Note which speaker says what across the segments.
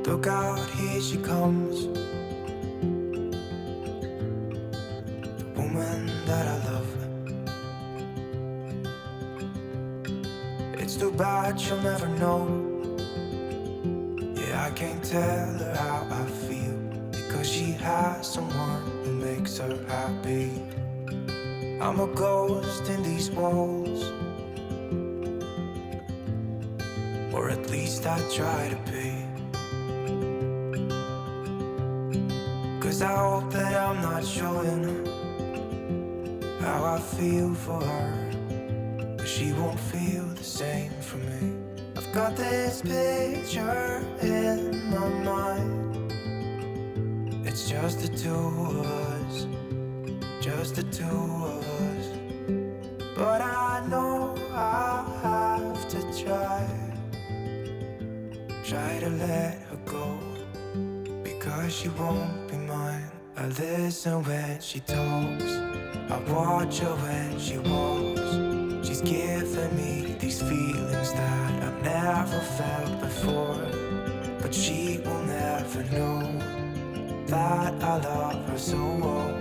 Speaker 1: Look out, here she comes, the woman that I love. It's too bad she'll never know. Yeah, I can't tell her how I feel, because she has someone who makes her happy. I'm a ghost in these walls, or at least I try to be. 'Cause I hope that I'm not showing how I feel for her, but she won't feel the same for me. I've got this picture in my mind. It's just the two of us, just the two of us. But I know I'll have to try to let her go, because she won't be mine. I listen when she talks, I watch her when she walks. She's giving me these feelings that I've never felt before, but she will never know that I love her so well.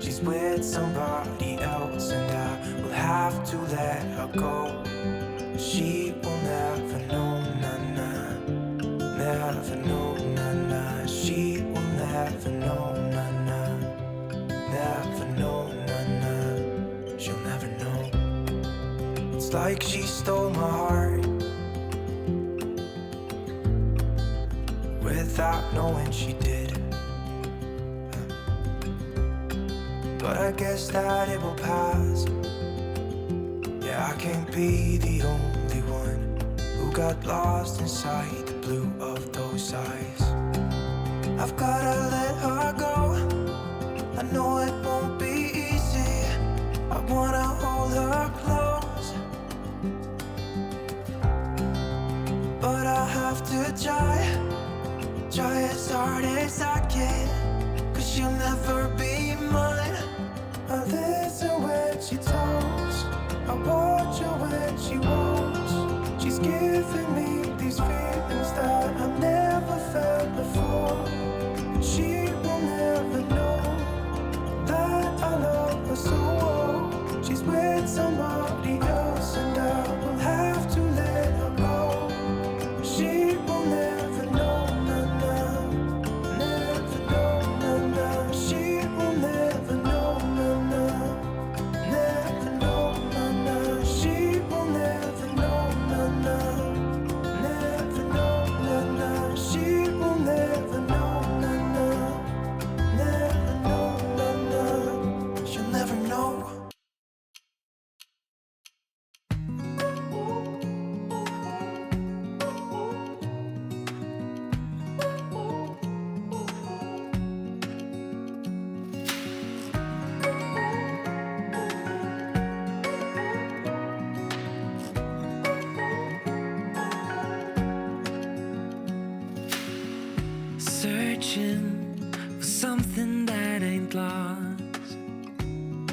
Speaker 1: She's with somebody else and I will have to let her go. She will never know, nah-nah, never know, nah-nah. She will never know, nah-nah, never know, nah-nah. She'll never know. It's like she stole my heart without knowing she did. But I guess that it will pass. Yeah, I can't be the only one who got lost inside the blue of those eyes. I've gotta let her go, I know it won't be easy. I wanna hold her close, but I have to try as hard as I can, 'cause she'll never be mine. I listen when she talks, I watch her when she walks. She's giving me these feelings that I've never felt before. She will never know that I love her so well. She's with somebody else and I will have to let her go. She will never know, nah-nah, never know, nah-nah. She will never know, nah-nah, never know, nah-nah. She will never know, nah-nah, never know, nah-nah. She will never know, nah-nah, never know, nah-nah. She'll never know.
Speaker 2: Searching for something that ain't lost.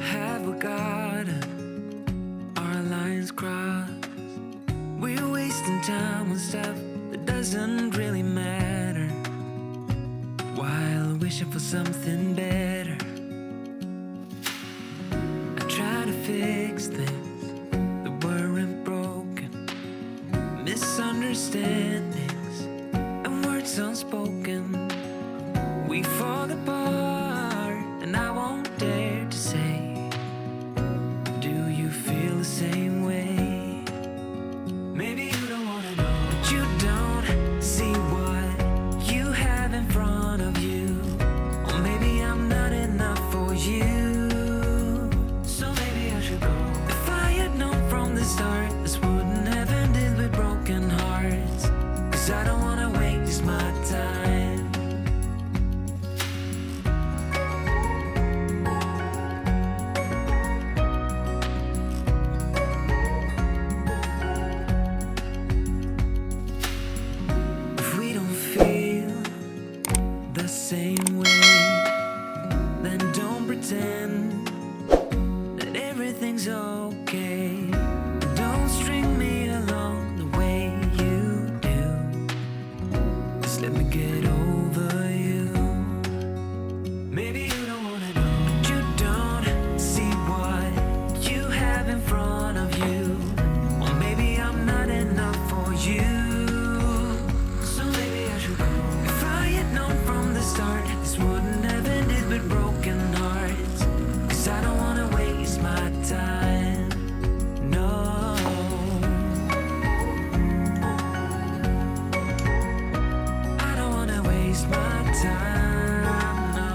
Speaker 2: Have we got our lines crossed? We're wasting time on stuff that doesn't really matter, while wishing for something better. I try to fix things that weren't broken, misunderstandings and words unspoken. We fall apart and I won't dare to say, do you feel the same way? Maybe you don't wanna know, but you don't see what you have in front of you. Or maybe I'm not enough for you, so maybe I should go. If I had known from the start, this wouldn't have ended with broken hearts. 'Cause I don't wanna waste my time in front of you. Or maybe I'm not enough for you. So maybe I should go. If I had known from the start, this wouldn't have ended with broken hearts. 'Cause I don't wanna waste my time. No, I don't wanna waste my time. No.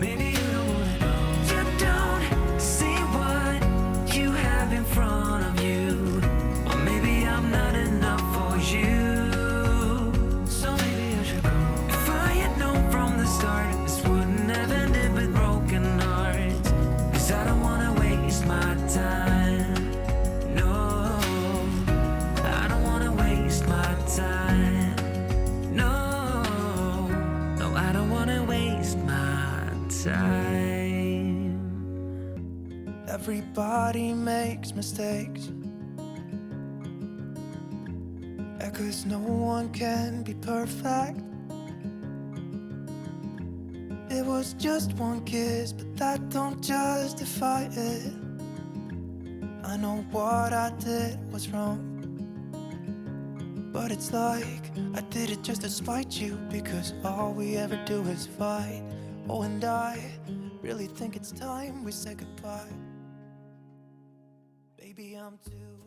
Speaker 2: Maybe you don't wanna know. You don't see what you have in front of you. Or maybe I'm not enough for you. So maybe I should go. If I had known from the start, this wouldn't have ended with broken hearts. 'Cause I don't wanna waste my time. No, I don't wanna waste my time. No, no, I don't wanna waste my time.
Speaker 1: Everybody makes mistakes. Yeah, 'cause no one can be perfect. It was just one kiss, but that don't justify it. I know what I did was wrong, but it's like I did it just to spite you, because all we ever do is fight. Oh, and I really think it's time we say goodbye. Baby, I'm too